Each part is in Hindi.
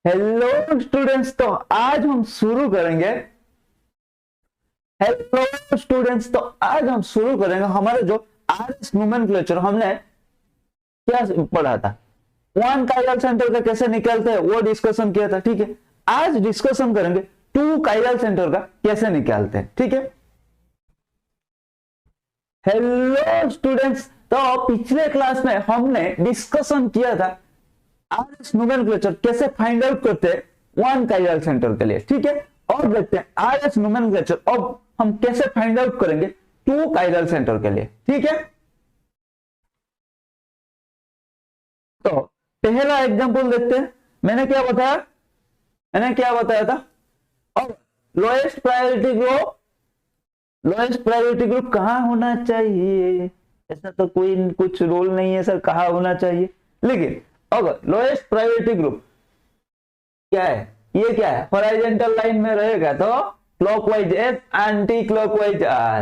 हेलो स्टूडेंट्स, तो आज हम शुरू करेंगे। हेलो स्टूडेंट्स, तो आज हम शुरू करेंगे हमारे जो आरएस नोमेनक्लेचर हमने क्या पढ़ा था। वन काइरल सेंटर का कैसे निकालते हैं वो डिस्कशन किया था। ठीक है, आज डिस्कशन करेंगे टू काइरल सेंटर का कैसे निकालते हैं। ठीक है, हेलो स्टूडेंट्स, तो पिछले क्लास में हमने डिस्कशन किया था आरएस नोमेनक्लेचर कैसे फाइंड आउट करते हैं वन काइरल सेंटर के लिए। ठीक है, और देखते हैं आरएस नोमेनक्लेचर अब हम कैसे फाइंड आउट करेंगे टू काइरल सेंटर के लिए। ठीक है, तो पहला एग्जांपल देखते हैं। मैंने क्या बताया था। अब लोएस्ट प्रायोरिटी ग्रुप कहां होना चाहिए, ऐसा तो कोई कुछ रूल नहीं है सर कहां होना चाहिए, लेकिन अगर लोएस्ट प्रायोरिटी ग्रुप क्या है, ये क्या है, हॉरिजॉन्टल लाइन में रहेगा तो clockwise S, anti clockwise R.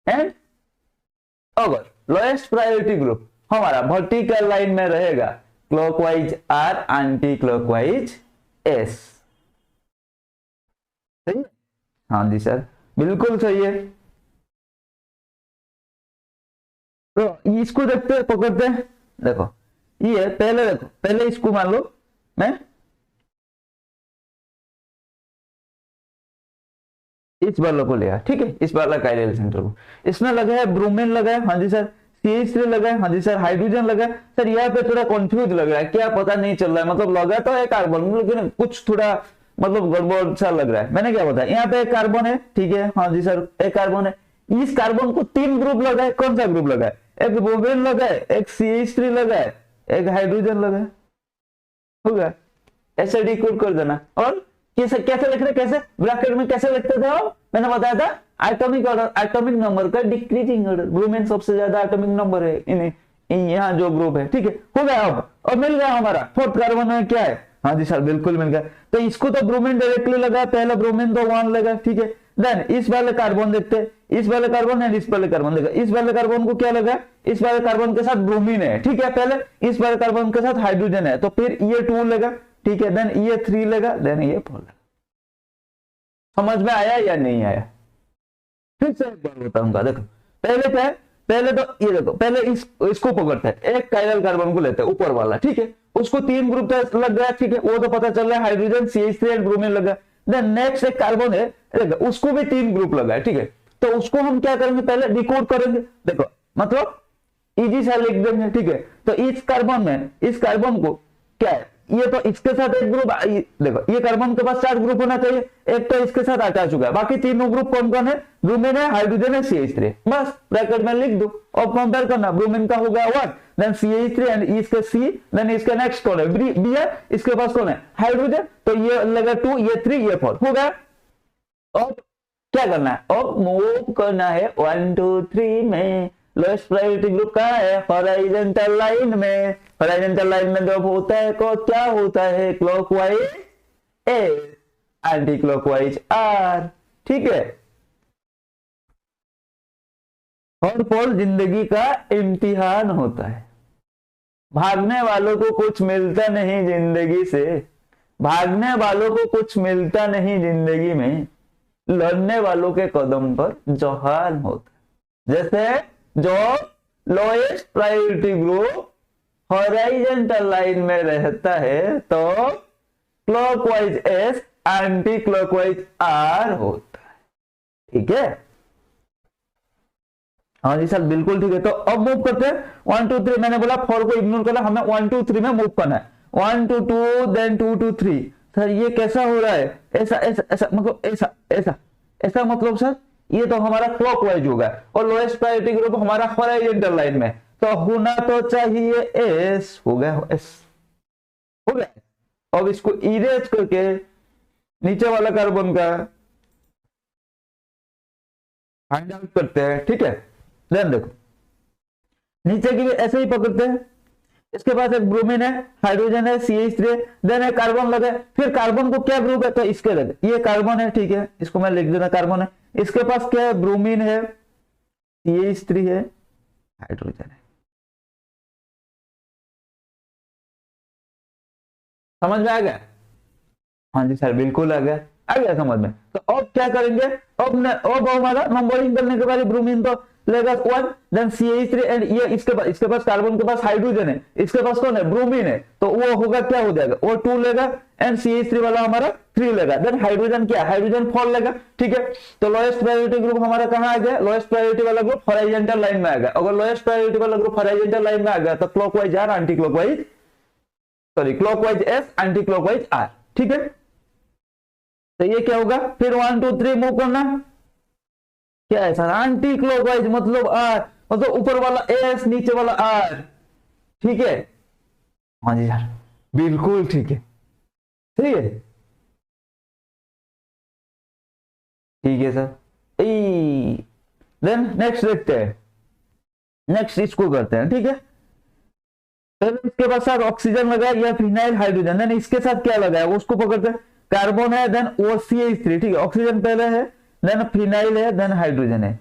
And अगर लोएस्ट प्रायोरिटी ग्रुप हमारा वर्टिकल लाइन में रहेगा clockwise R, anti clockwise S. सही है? हाँ जी सर, बिल्कुल सही है। तो इसको देखते हैं, पकड़ते हैं। देखो ये पहले, देखो पहले इसको मान लो मैं इस वाले को लिया। ठीक है, इस वाला काइरल सेंटर को इसमें लगा है ब्रोमीन लगा है, हाँ जी सर। CH3 लगा है, हाँ जी सर। हाइड्रोजन लगा है सर। यहाँ पे थोड़ा कंफ्यूज लग रहा है, क्या पता नहीं चल रहा है, मतलब लगा तो है कार्बन लेकिन कुछ थोड़ा मतलब गड़बड़ सा लग रहा है। मैंने क्या बताया, यहाँ पे एक कार्बन है, ठीक है, हाँ जी सर, एक कार्बन है। इस कार्बन को तीन ग्रुप लगा है, कौन सा ग्रुप लगा है, एक ब्रोमीन लगा है, एक CH3 लगा है, एक हाइड्रोजन लगा है। हो गया, ऐसे डिकोड कर देना। और कैसे कैसे लिख रहे, कैसे ब्रैकेट में कैसे लिखते थे आप, मैंने बताया था एटॉमिक ऑर्डर, एटॉमिक नंबर का डिक्रीजिंग ऑर्डर। ब्रोमीन सबसे ज्यादा एटॉमिक नंबर है यहाँ जो ग्रुप है। ठीक है, हो गया। अब मिल गया हमारा फोर्थ कार्बन में क्या है, हाँ जी सर बिल्कुल मिल गया। तो इसको तो ब्रोमीन डायरेक्टली लगा, पहला ब्रोमीन तो वन लगा। ठीक है, देन इस वाले कार्बन देखते हैं, इस वाले कार्बन एंड इस वाले कार्बन देखा, इस वाले कार्बन को क्या लगा, इस वाले कार्बन के साथ ब्रोमीन है। ठीक है, पहले इस वाले कार्बन के साथ हाइड्रोजन है, तो फिर ये टू लगा। ठीक है, देन ये थ्री लगा, देन ये फोर लगा। समझ में आया या नहीं आया? फिर से एक बार बताऊंगा। देखो पहले क्या है, पहले तो ये देखो, पहले इसको पकड़ते हैं, एक काइरल कार्बन को लेते हैं ऊपर वाला। ठीक है, उसको तीन ग्रुप लग गया। ठीक है, वो तो पता चल रहा है, हाइड्रोजन, CH3 एंड ब्रोमीन लगा। देन नेक्स्ट एक कार्बन है, देखो उसको भी तीन ग्रुप लगा है। ठीक है, तो उसको हम क्या करेंगे, पहले डिकोड करेंगे। देखो मतलब इजी सा लिख देंगे। ठीक है, तो इस कार्बन में, इस कार्बन को क्या है, ये तो इसके साथ एक ग्रुप, देखो ये कार्बन के पास चार ग्रुप होना चाहिए, एक तो इसके साथ अटैच चुका है, बाकी तीनों ग्रुप कौन कौन है, ब्रोमीन है, हाइड्रोजन है, CH3। बस ब्रैकेट में लिख दो और कंपेयर करना। ब्रोमीन का हो गया वन, देन CH3 एंड इसके C, देन इसका नेक्स्ट कौन है, बी है, इसके पास कौन है, हाइड्रोजन, तो ये लगा टू, ये थ्री, ये फोर, हो गया। अब क्या करना है, अब मूव करना है 1 2 3 में। लोएस्ट प्रायोरिटी ग्रुप कहाँ है, हॉरिजॉन्टल लाइन में। हॉरिजॉन्टल लाइन में जब होता है को क्या होता है, clockwise S, anti clockwise R. ठीक है, हर पल जिंदगी का इम्तिहान होता है। भागने वालों को कुछ मिलता नहीं जिंदगी से, भागने वालों को कुछ मिलता नहीं जिंदगी में, लड़ने वालों के कदम पर जहान होता है। जैसे जो lowest priority group horizontal line में रहता है तो clockwise S, anti clockwise R होता है। ठीक है, हाँ जी सर बिल्कुल ठीक है। तो अब मूव करते हैं 1 2 3। मैंने बोला फोर को इग्नोर करना, हमें 1 2 3 में मूव करना है। 1 2 2 देन 2 2 3। सर ये कैसा हो रहा है, ऐसा ऐसा ऐसा, मतलब ऐसा ऐसा ऐसा, मतलब सर ये तो हमारा क्लॉकवाइज होगा और लोएस्ट प्रायोरिटी ग्रुप हमारा हॉरिजॉन्टल लाइन में, तो होना तो चाहिए एस। हो गया एस, हो गया। अब इसको इरेज करके नीचे वाला कार्बन का फाइंड आउट करते हैं। ठीक है, देन देखो नीचे की भी ऐसे ही पकड़ते हैं। इसके पास एक ब्रोमीन है, हाइड्रोजन है, CH3 है, देन एक कार्बन लगे। फिर कार्बन को क्या ग्रुप है, तो इसके लगे, ये कार्बन है। ठीक है, इसको मैं लिख देना कार्बन है। इसके पास क्या है, ब्रोमीन है, CH3 है, हाइड्रोजन है। समझ में आ गया? हाँ जी सर बिल्कुल आ गया समझ में। तो अब क्या करेंगे, अब हमारा नंबरिंग करने के बाद ब्रोमीन तो लेगा 1, देन CH3 एंड ये इसके पास कार्बन के पास हाइड्रोजन है, इसके पास कौन है, ब्रोमीन है, तो वो होगा क्या हो जाएगा, वो 2 लेगा एंड CH3 वाला हमारा 3 लेगा, देन हाइड्रोजन क्या, हाइड्रोजन 4 लेगा। ठीक है, तो लोएस्ट प्रायोरिटी ग्रुप हमारा कहाँ आ गया, लोएस्ट प्रायोरिटी वाला ग्रुप हॉरिजॉन्टल लाइन में आ गया। अगर लोएस्ट प्रायोरिटी वाला ग्रुप हॉरिजॉन्टल लाइन में आ गया तो clockwise R, anti clockwise, sorry clockwise S, anti clockwise R. ठीक है, तो ये क्या होगा, फिर 1 2 3 मूव करना, क्या है सर, एंटी क्लॉकवाइज मतलब आर, मतलब ऊपर वाला एस नीचे वाला आर। ठीक है, हाँ जी सर बिल्कुल ठीक है, ठीक है, ठीक है सर। देन नेक्स्ट देखते हैं, नेक्स्ट इसको करते हैं। ठीक है, पहले इसके पास साथ ऑक्सीजन लगा या फिनाइल हाइड्रोजन, देन इसके साथ क्या लगा है उसको पकड़ते हैं, कार्बन है देन OCH3। ठीक है, ऑक्सीजन पहले है, देन फिनाइल है, देन हाइड्रोजन है,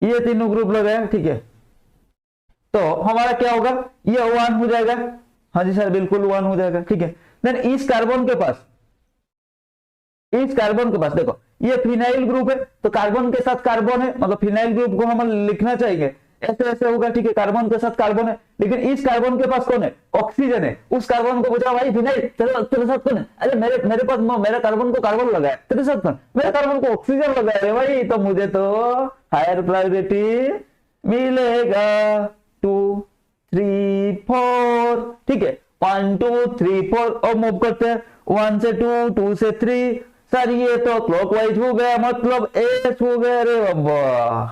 ये तीनों ग्रुप लगा है। ठीक है, तो हमारा क्या होगा, ये 1 हो जाएगा। हाँ जी सर बिल्कुल 1 हो जाएगा। ठीक है, देन इस कार्बन के पास देखो ये फिनाइल ग्रुप है, तो कार्बन के साथ कार्बन है, मतलब फिनाइल ग्रुप को हम लिखना चाहिए ऐसे ऐसे होगा। ठीक है, कार्बन के साथ कार्बन है, लेकिन इस कार्बन के पास कौन है, ऑक्सीजन है। उस कार्बन को पूछा भाई फिनाइल तेरे साथ कौन है, अरे मेरे पास मेरा कार्बन को कार्बन लगा है, तेरे साथ कौन, मेरे कार्बन को ऑक्सीजन लगा है भाई, तो मुझे तो हायर प्रायोरिटी मिलेगा। 2 3 4। ठीक है, 1 2 3 4 और मूव करते हैं 1 से 2, 2 से 3। सर ये तो क्लॉकवाइज हो गया, मतलब एस हो गया रे बाबा।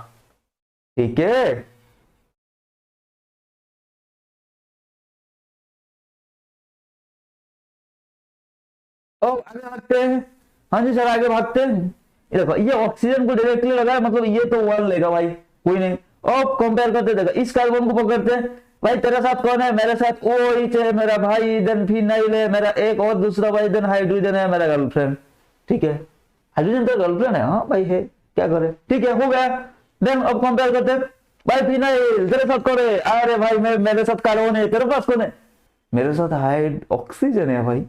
ठीक है, अब आगे भागते हैं। हाँ जी सर आगे भागते हैं। ये देखो ये ऑक्सीजन को डायरेक्टली लगा है, मतलब ये तो 1 लेगा भाई, कोई नहीं। अब कंपेयर करते देखो, इस कार्बन को पकड़ते हैं, भाई तेरे साथ कौन है, मेरे साथ OH है मेरा भाई, देन फिनाइल है मेरा एक और दूसरा भाई, देन हाइड्रोजन है मेरा गर्लफ्रेंड। ठीक है, हाइड्रोजन तो गर्लफ्रेंड है, हाँ भाई है, क्या करे। ठीक है, हो गया। देन अब कंपेयर करते हैं, भाई फिनाइल तेरे साथ कौन है, अरे भाई मेरे साथ कार्बन है, तेरे पास कौन है, मेरे साथ ऑक्सीजन है भाई।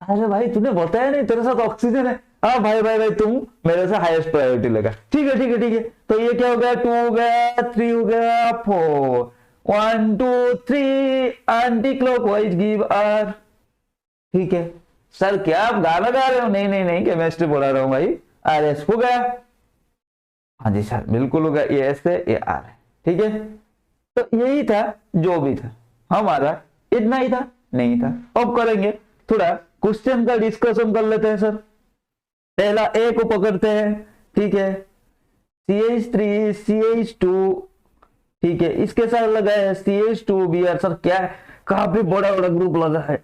अरे भाई तूने बताया नहीं तेरे साथ ऑक्सीजन है, हाँ भाई भाई भाई तुम मेरे से हाईएस्ट प्रायोरिटी लगा। ठीक है ठीक है ठीक है, तो ये क्या हो गया, 2 हो गया, 3 हो गया, 4, 1 2 3 एंटी क्लॉकवाइज गिव आर। ठीक है सर, क्या आप गाना गा रहे हो, नहीं नहीं नहीं केमिस्ट्री पढ़ा रहा हूं भाई। RS हो गया, हाँ जी सर बिल्कुल हो गया, ये एस है ये आर है। ठीक है, तो यही था जो भी था हमारा, इतना ही था, नहीं था। अब करेंगे थोड़ा क्वेश्चन का डिस्कशन कर लेते हैं सर। पहला ए को पकड़ते हैं। ठीक है, CH3 CH2। ठीक है, इसके साथ लगा है CH2Br। सर क्या है, काफी बड़ा बड़ा ग्रुप लगा है,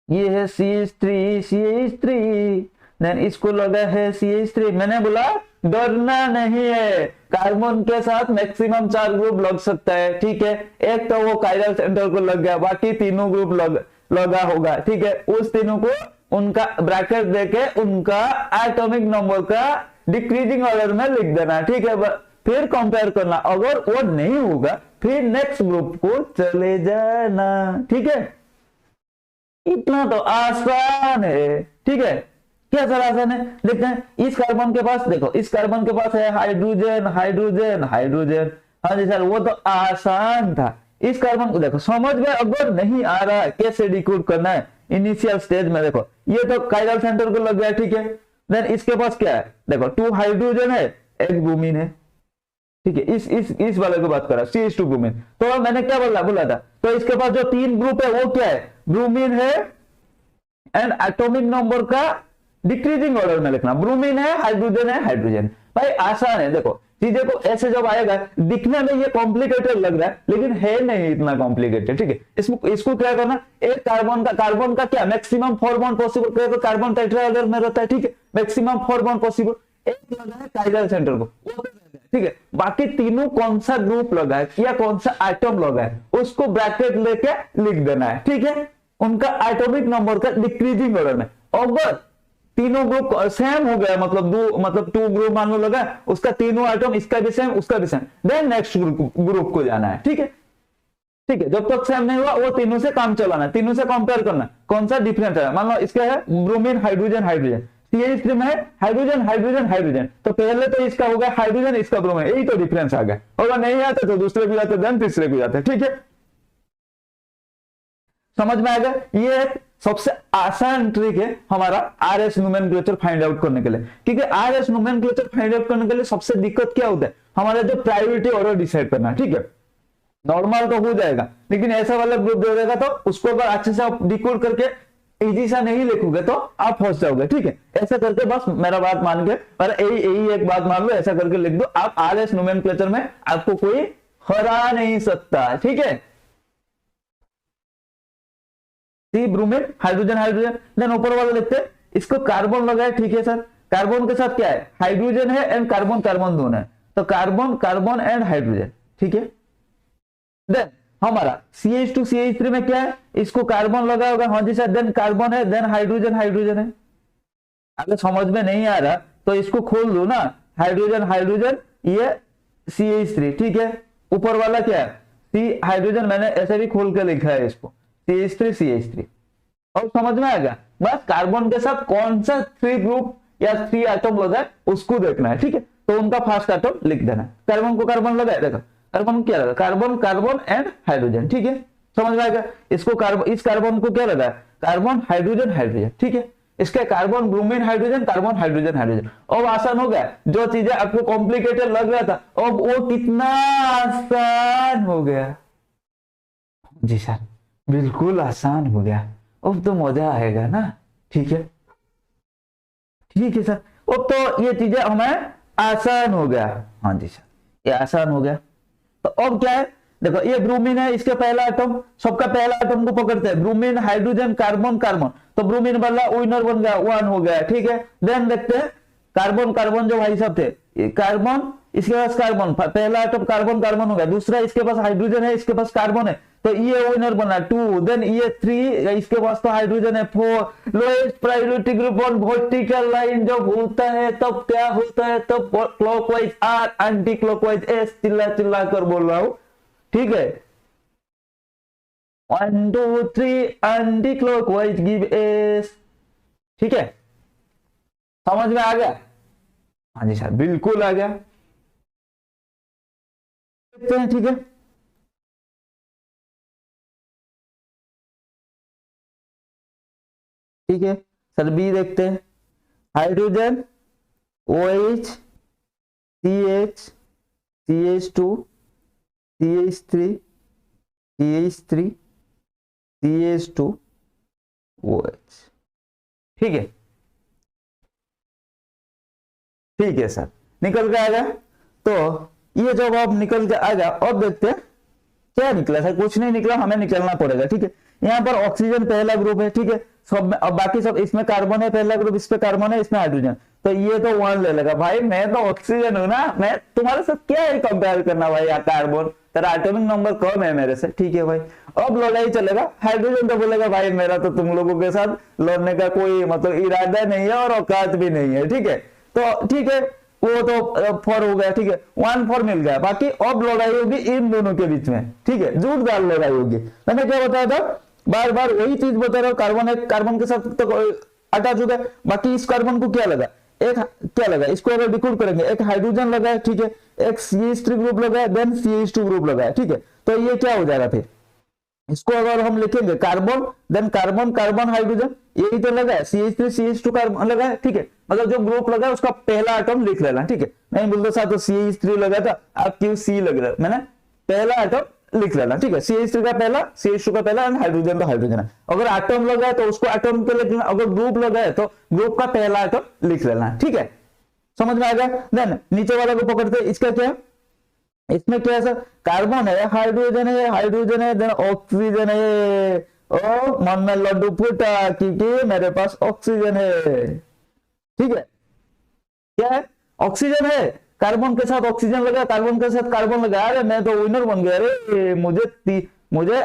ये है CH3 देन इसको लगा है CH3। मैंने बोला डरना नहीं है, कार्बन के साथ मैक्सिमम 4 ग्रुप लग सकता है। ठीक है, एक तो वो कायरल सेंटर को लग गया, बाकी तीनों ग्रुप लगा होगा। ठीक है, उस तीनों को उनका ब्रैकेट देके उनका एटॉमिक नंबर का डिक्रीजिंग ऑर्डर में लिख देना। ठीक है, फिर कंपेयर करना, अगर वो नहीं होगा फिर नेक्स्ट ग्रुप को चले जाना। ठीक है, इतना तो आसान है। ठीक है, क्या सर आसान है, देखते हैं। इस कार्बन के पास देखो, इस कार्बन के पास है हाइड्रोजन हाइड्रोजन हाइड्रोजन। हाँ जी सर, वो तो आसान था। इस कार्बन को देखो, समझ में अगर नहीं आ रहा है कैसे डिकोड करना है इनिशियल स्टेज में, देखो ये तो कायरल सेंटर को लग गया। ठीक है, देन इसके पास क्या है, देखो 2 हाइड्रोजन है, 1 ब्रोमीन है। ठीक है, इस वाले को बात करा CH2 ब्रोमीन। तो मैंने क्या बोला था, तो इसके पास जो 3 ग्रुप है वो क्या है, ब्रोमीन है एंड एटॉमिक नंबर का डिक्रीजिंग ऑर्डर में लिखना, ब्रोमीन है हाइड्रोजन है हाइड्रोजन। भाई आसान है, देखो चीजें को ऐसे जब आएगा, दिखने में ये कॉम्प्लिकेटेड लग रहा है लेकिन है नहीं इतना कॉम्प्लिकेटेड। ठीक है, इसको क्या करना, एक कार्बन का क्या मैक्सिमम 4 बॉन्ड पॉसिबल, तो कार्बन टेट्राहेड्रल में रहता है। ठीक है, मैक्सिमम 4 बॉन्ड पॉसिबल, एक लगा है कायरल सेंटर को। ठीक है, बाकी तीनों कौन सा ग्रुप लगा है या कौन सा आइटम लगा है उसको ब्रैकेट लेके लिख देना है। ठीक है, उनका एटॉमिक नंबर का डिक्रीजिंग ऑर्डर में। अगर तीनों ग्रुप सेम हो गया, मतलब 2 ग्रुप मान लो लगा, उसका तीनों आइटम, इसका भी सेम उसका भी सेम, देन नेक्स्ट ग्रुप को जाना है। ठीक है, ठीक है, जब तक सेम नहीं हुआ वो तीनों से काम चलाना, तीनों से कंपेयर करना कौन सा डिफरेंट है। मान लो इसका है ब्रोमीन हाइड्रोजन हाइड्रोजन, CH3 में है हाइड्रोजन हाइड्रोजन हाइड्रोजन, तो पहले तो इसका होगा हाइड्रोजन, इसका ब्रोमीन, यही तो डिफरेंस आ गया। अगर नहीं आते तो दूसरे भी आते, देन तीसरे भी आते। ठीक है, समझ में आएगा। ये एक सबसे आसान ट्रिक है हमारा RS नोमेनक्लेचर फाइंड आउट करने के लिए, क्योंकि RS नोमेनक्लेचर फाइंड आउट करने के लिए सबसे दिक्कत क्या होता है, हमारा जो प्रायोरिटी ऑर्डर डिसाइड करना। ठीक है, नॉर्मल तो हो जाएगा, लेकिन ऐसा वाला ग्रुप दे देगा तो उसको अगर अच्छे से आप डिकोड करके इजी सा नहीं लिखोगे तो आप फंस जाओगे। ठीक है, ऐसा करके बस मेरा बात मान के, पर यही एक बात मान लो, ऐसा करके लिख दो, आप RS नोमेनक्लेचर में आपको कोई हरा नहीं सकता। ठीक है, सी ब्रोमीन हाइड्रोजन हाइड्रोजन, देन ऊपर वाला लिखते हैं, इसको कार्बन लगा है। ठीक है सर, कार्बन के साथ क्या है, हाइड्रोजन है एंड कार्बन, कार्बन दोनों है, तो कार्बन कार्बन एंड हाइड्रोजन। ठीक है, देन हमारा CH2CH3 में क्या है, इसको कार्बन लगा होगा, हाँ जी सर, देन कार्बन है, देन हाइड्रोजन हाइड्रोजन है। अगर समझ में नहीं आ रहा तो इसको खोल दो ना, हाइड्रोजन हाइड्रोजन, ये CH3। ठीक है, ऊपर वाला क्या है, सी हाइड्रोजन, मैंने ऐसे भी खोल के लिखा है इसको, CH3 और समझ में आएगा। बस कार्बन के साथ कौन सा 3 ग्रुप या 3 एटम लगा है उसको देखना है। ठीक है, तो उनका फर्स्ट एटम लिख देना। कार्बन को कार्बन लगा है, देखो कार्बन क्या लगा, कार्बन कार्बन एंड हाइड्रोजन। ठीक है, समझ में आएगा। इसको कार्बन, इस कार्बन को क्या लगा, कार्बन हाइड्रोजन हाइड्रोजन। ठीक है, इसके carbon bromine hydrogen, carbon hydrogen hydrogen. अब आसान हो गया, जो चीजें आपको कॉम्प्लिकेटेड लग रहा था अब वो कितना आसान हो गया। जी सर, बिल्कुल आसान हो गया, अब तो मजा आएगा ना। ठीक है, ठीक है सर, अब तो ये चीजें हमें आसान हो गया। हाँ जी सर, ये आसान हो गया। तो अब क्या है, देखो ये ब्रोमीन है, इसके पहला एटम, सबका पहला एटम को पकड़ते हैं, ब्रोमीन हाइड्रोजन कार्बन कार्बन, तो ब्रोमीन वाला विनर बन गया, 1 हो गया। ठीक है, देन देखते हैं कार्बन कार्बन जो भाई साहब थे, कार्बन, इसके पास कार्बन, पहला एटम कार्बन कार्बन हो गया, दूसरा इसके पास हाइड्रोजन है, इसके पास कार्बन है, तो ये विनर बना 2, देन ये 3, इसके पास तो हाइड्रोजन है 4। Lowest priority group on vertical line जब होता है तब क्या होता है, तब clockwise R, anti clockwise S, चिल्ला चिल्ला कर बोल रहा हूं। ठीक है, 1 2 3 एंटी क्लॉकवाइज गिव S। ठीक है, समझ में आ गया। हाँ जी सर, बिल्कुल आ गया। देखते हैं। ठीक है, ठीक है सर, बी देखते हैं, hydrogen OH CH CH2 CH3 CH3 CH2 OH। ठीक है, ठीक है सर, निकल के आएगा। तो ये जब अब निकल के आएगा, अब देखते हैं क्या निकला सर, कुछ नहीं निकला, हमें निकलना पड़ेगा। ठीक है, यहाँ पर ऑक्सीजन पहला ग्रुप है। ठीक है, सब में, अब बाकी सब, इसमें कार्बन है पहला ग्रुप, इस पे कार्बन है, इसमें हाइड्रोजन, तो ये तो 1 ले लेगा। भाई मैं तो ऑक्सीजन हूं ना, मैं तुम्हारे साथ क्या है कंपेयर करना भाई, या कार्बन, तेरा एटॉमिक नंबर कम है मेरे से। ठीक है भाई, अब लड़ाई चलेगा। हाइड्रोजन तो बोलेगा भाई मेरा तो तुम लोगों के साथ लड़ने का कोई मतलब इरादा नहीं है और औकात भी नहीं है। ठीक है, तो ठीक है, वो तो 4 हो गया। ठीक है, 1-4 मिल गया। बाकी अब लड़ाई होगी इन दोनों के बीच में। ठीक है, जोरदार लड़ाई होगी। मैंने क्या बताया था, बार बार वही चीज बता रहा हूं, कार्बन है, कार्बन के साथ तो अटैच हो गया। बाकी इस कार्बन को क्या लगा, एक क्या लगा, इसको अगर डिकोड करेंगे, एक हाइड्रोजन लगा है। ठीक है, एक CH3 ग्रुप लगा है, देन CH2 ग्रुप लगा है। ठीक है, तो ये क्या हो जाएगा, फिर इसको अगर हम लिखेंगे carbon, then carbon carbon hydrogen, यही तो लगा है, CH3 CH2 कार्बन लगा है। ठीक है, मतलब जो ग्रुप लगा है उसका पहला एटम लिख लेना। ठीक है, नहीं बोलते साथ तो CH3 लगा था, आप क्यों C लग रहा है, मैंने पहला एटम लिख लेना। ठीक है, CH3 का पहला, CH2 का पहला, एंड हाइड्रोजन का हाइड्रोजन है। अगर एटम लगा है तो उसको एटम पे लिख लेना, अगर ग्रुप लगा है तो ग्रुप का पहला एटम लिख लेना। ठीक है, समझ में आ गया। देन नीचे वाला को पकड़ते, इसका क्या है, इसमें क्या है सर, कार्बन है, हाइड्रोजन है, हाइड्रोजन है, देन ऑक्सीजन है। ओ मन में लड्डू फूटा क्योंकि मेरे पास ऑक्सीजन है। ठीक है, क्या है, ऑक्सीजन है, कार्बन के साथ ऑक्सीजन लगा, कार्बन के साथ कार्बन लगा, अरे मैं तो विनर बन गया। अरे मुझे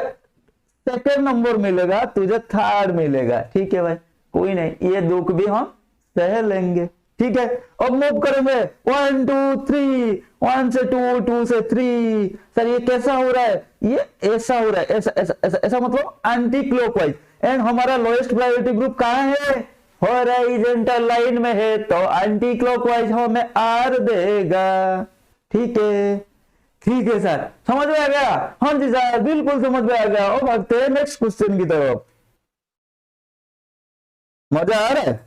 सेकंड नंबर मिलेगा, तुझे थर्ड मिलेगा। ठीक है भाई, कोई नहीं, ये दुख भी हम सह लेंगे। ठीक है। अब मूव करेंगे 1 2 3, 1 से 2, 2 से 3। सर ये कैसा हो रहा है, ये ऐसा हो रहा है, ऐसा ऐसा ऐसा, ऐसा मतलब एंटी क्लॉकवाइज। एंड हमारा लोएस्ट प्रायोरिटी ग्रुप कहाँ है, हॉरिजॉन्टल लाइन में है, तो एंटी क्लॉकवाइज हमें आर देगा। ठीक है, ठीक है सर, समझ में आ गया। हाँ जी सर, बिल्कुल समझ में आ गया। अब भागते हैं नेक्स्ट क्वेश्चन की तरफ। मजा आ रहा है,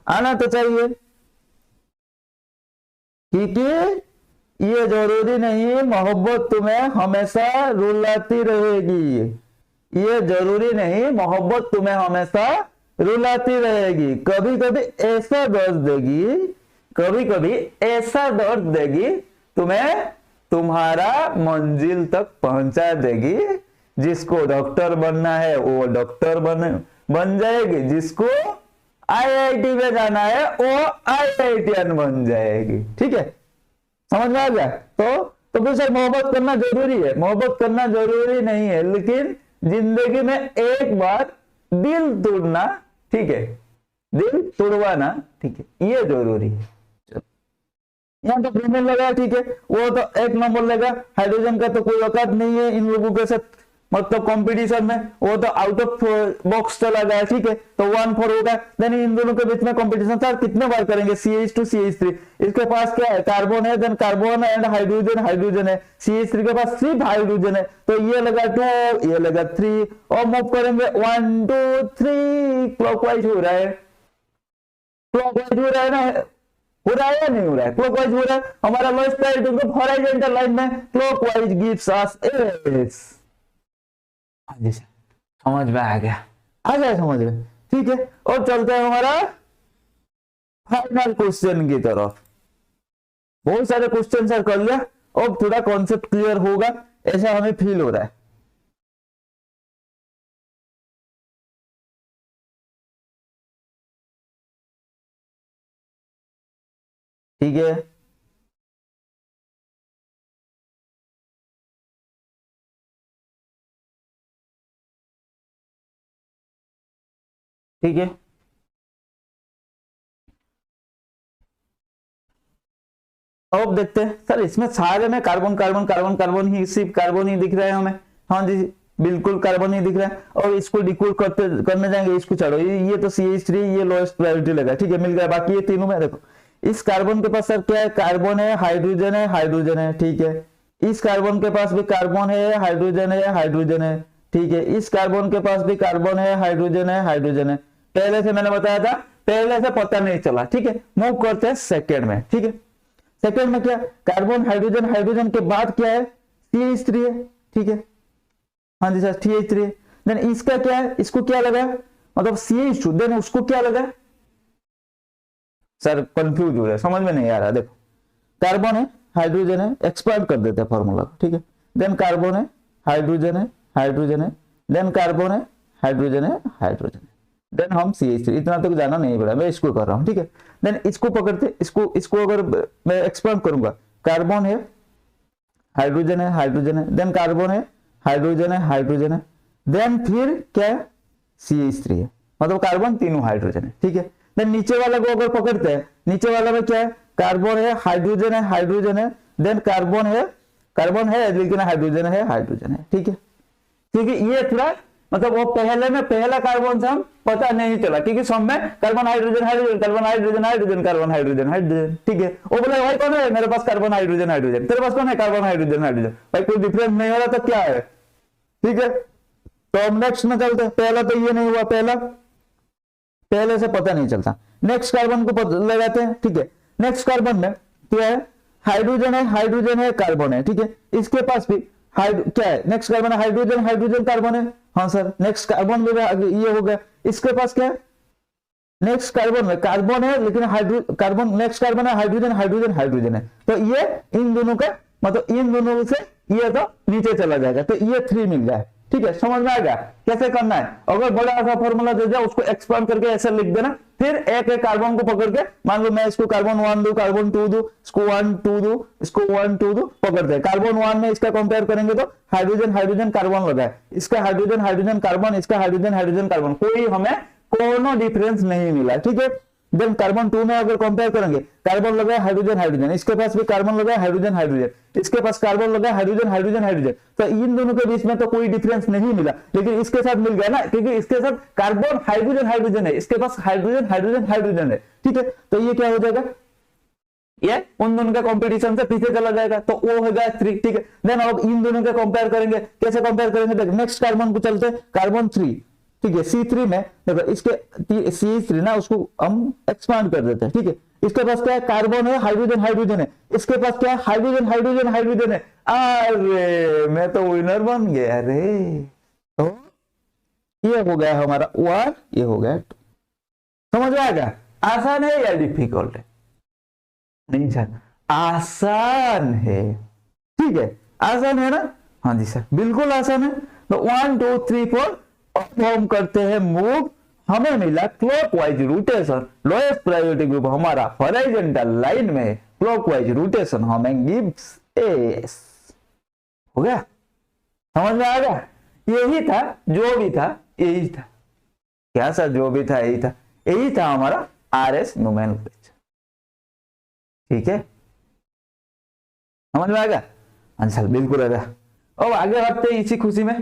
आना तो चाहिए, क्योंकि ये जरूरी नहीं मोहब्बत तुम्हें हमेशा रुलाती रहेगी। ये जरूरी नहीं मोहब्बत तुम्हें हमेशा रुलाती रहेगी। कभी कभी ऐसा दर्द देगी, कभी कभी ऐसा दर्द देगी तुम्हें तुम्हारा मंजिल तक पहुंचा देगी। जिसको डॉक्टर बनना है वो डॉक्टर बन जाएगी, जिसको आईआईटी में जाना है वो आईआईटीएन बन जाएगी। ठीक है, समझ में आ गया। तो फिर सर मोहब्बत करना जरूरी है, मोहब्बत करना जरूरी नहीं है, लेकिन जिंदगी में एक बार दिल तोड़ना, ठीक है, दिल तोड़वाना, ठीक है, ये जरूरी है। यहाँ तो ब्रोमीन लगा, ठीक है, वो तो एक नंबर लगा। हाइड्रोजन का तो कोई औकात नहीं है इन लोगों के साथ, मतलब कंपटीशन में, वो तो आउट ऑफ बॉक्स चला गया। ठीक है, तो 1-4 होगा। देन इन दोनों के बीच में कंपटीशन सर कितने बार करेंगे, CH2 CH3। इसके पास क्या है, कार्बन है, then carbon and hydrogen, hydrogen है। CH3 के पास सिर्फ हाइड्रोजन है, तो ये लगा 2, ये लगा 3, और मूव करेंगे 1 2 3। क्लॉकवाइज हो रहा है, क्लॉकवाइज हो रहा है ना, हो रहा है या नहीं हो रहा है, क्लॉकवाइज हो रहा है। हमारा lowest priority group horizontal line में, क्लॉकवाइज गिव्स अस एस। समझ में आ गया, आ गया समझ में। ठीक है, और चलते हैं हमारा फाइनल क्वेश्चन की तरफ। बहुत सारे क्वेश्चन सर कर लिया, और थोड़ा कॉन्सेप्ट क्लियर होगा ऐसा हमें फील हो रहा है। ठीक है, ठीक है, अब देखते हैं सर, इसमें सारे में कार्बन कार्बन कार्बन कार्बन ही, सिर्फ कार्बन ही दिख रहा है हमें। हाँ जी, बिल्कुल कार्बन ही दिख रहा है। और इसको डिकोड करने जाएंगे, इसको छोड़ो, ये तो CH3, ये लोएस्ट प्रायोरिटी लगा। ठीक है, मिल गया। बाकी ये तीनों में देखो, इस कार्बन के पास सर क्या है, कार्बन है, हाइड्रोजन है, हाइड्रोजन है। ठीक है, इस कार्बन के पास भी कार्बन है, हाइड्रोजन है, हाइड्रोजन है। ठीक है, इस कार्बन के पास भी कार्बन है, हाइड्रोजन है, हाइड्रोजन है। पहले से मैंने बताया था, पहले से पता नहीं चला। ठीक है, मूव करते हैं सेकेंड में। ठीक है, सेकेंड में क्या, कार्बन हाइड्रोजन, हाइड्रोजन के बाद क्या है, CH3 है। ठीक है, हाँ जी सर, CH3 है। देन इसका क्या है, इसको क्या लगा, मतलब CH2, देन उसको क्या लगा, सर कंफ्यूज हो रहा है, समझ में नहीं आ रहा। देखो, कार्बन है, हाइड्रोजन है, एक्सपांड कर देते हैं फॉर्मूला। ठीक है, देन कार्बन है, हाइड्रोजन है, हाइड्रोजन है, देन कार्बन है, हाइड्रोजन है, हाइड्रोजन है, देन हम CH3। इतना तक जाना नहीं पड़ा, मैं इसको कर रहा हूं। ठीक है, देन इसको पकड़ते, इसको अगर मैं एक्सपांड करूंगा, कार्बन है, हाइड्रोजन है, हाइड्रोजन है, देन कार्बन है, हाइड्रोजन है, हाइड्रोजन है, देन फिर क्या है, CH3 है, मतलब कार्बन तीनों हाइड्रोजन है। ठीक है, देन नीचे वाला को अगर पकड़ते हैं, नीचे वाला में क्या है, कार्बन है, हाइड्रोजन है, हाइड्रोजन है, देन कार्बन है लेकिन हाइड्रोजन है, हाइड्रोजन है। ठीक है, क्योंकि ये थोड़ा मतलब वो पहले में पहला कार्बन से हम पता नहीं चला, क्योंकि सब में carbon hydrogen hydrogen, carbon hydrogen hydrogen, carbon hydrogen hydrogen. ठीक है, वो बोले भाई कौन है, मेरे पास कार्बन हाइड्रोजन हाइड्रोजन, तेरे पास कौन है, कार्बन हाइड्रोजन हाइड्रोजन। भाई कोई डिफरेंस नहीं हो रहा तो क्या है। ठीक है, तो हम नेक्स्ट में चलते हैं। पहला तो ये नहीं हुआ, पहले से पता नहीं चलता। नेक्स्ट कार्बन को लगाते हैं। ठीक है, नेक्स्ट कार्बन में क्या है, हाइड्रोजन है, हाइड्रोजन है, कार्बन है। ठीक है, इसके पास भी क्या है, नेक्स्ट कार्बन है, हाइड्रोजन, हाइड्रोजन, कार्बन है। हाँ सर, नेक्स्ट कार्बन में ये हो गया। इसके पास क्या है, नेक्स्ट कार्बन में कार्बन है, लेकिन कार्बन, नेक्स्ट कार्बन है, हाइड्रोजन, हाइड्रोजन, हाइड्रोजन है। तो ये इन दोनों का मतलब इन दोनों से ये तो नीचे चला जाएगा, तो ये 3 मिल जाए। ठीक है, समझ में आ गया कैसे करना है। अगर बड़ा सा फॉर्मूला दे दिया, उसको एक्सपांड करके ऐसे लिख देना, फिर एक एक कार्बन को पकड़ के, मान लो मैं इसको कार्बन 1 दूं, कार्बन 2 दूं, इसको 1 2 दूं, इसको 1 2 दूं, पकड़ते हैं। कार्बन 1 में इसका कंपेयर करेंगे तो हाइड्रोजन हाइड्रोजन कार्बन लगा है, इसका हाइड्रोजन हाइड्रोजन कार्बन, इसका हाइड्रोजन हाइड्रोजन कार्बन, कोई हमें कोनो डिफरेंस नहीं मिला। ठीक है, देन कार्बन 2 में अगर कंपेयर करेंगे, कार्बन लगा है हाइड्रोजन हाइड्रोजन, इसके पास भी कार्बन लगा है हाइड्रोजन हाइड्रोजन, इसके पास कार्बन लगा है हाइड्रोजन हाइड्रोजन हाइड्रोजन, तो इन दोनों के बीच में तो कोई डिफरेंस नहीं मिला, लेकिन इसके साथ मिल गया ना, क्योंकि इसके साथ कार्बन हाइड्रोजन हाइड्रोजन है, इसके पास हाइड्रोजन हाइड्रोजन हाइड्रोजन है, ठीक है। तो ये क्या हो जाएगा, ये उन दोनों का कंपटीशन से पीछे चला जाएगा, तो वो होगा 3, ठीक है। देन अब इन दोनों का कंपेयर करेंगे, कैसे कंपेयर करेंगे, देख नेक्स्ट कार्बन को चलते हैं, कार्बन 3, ठीक है, C3 में देखो, इसके C3 ना उसको हम एक्सपांड कर देते हैं, ठीक है। इसके पास क्या है, कार्बन है हाइड्रोजन हाइड्रोजन है, इसके पास क्या है, हाइड्रोजन हाइड्रोजन हाइड्रोजन है। अरे मैं तो विनर बन गया रे। तो ये हो गया हमारा 1, ये हो गया 2। समझ में आएगा, आसान है या डिफिकल्ट है? नहीं सर, आसान है, ठीक है, आसान है ना, हाँ जी सर बिल्कुल आसान है। तो 1 2 3 4 अब हम करते हैं मूव, हमें मिला clockwise rotation, lowest priority group हमारा हॉरिजॉन्टल लाइन में क्लॉकवाइज रोटेशन हमें गिव्स एस। हो गया, समझ में आ गया, यही था जो भी था, यही था, क्या सर जो भी था यही था, यही था हमारा आरएस नोमेनक्लेचर, ठीक है, समझ में आ गया? हाँ सर बिल्कुल आ गया। अब आगे बढ़ते हैं इसी खुशी में।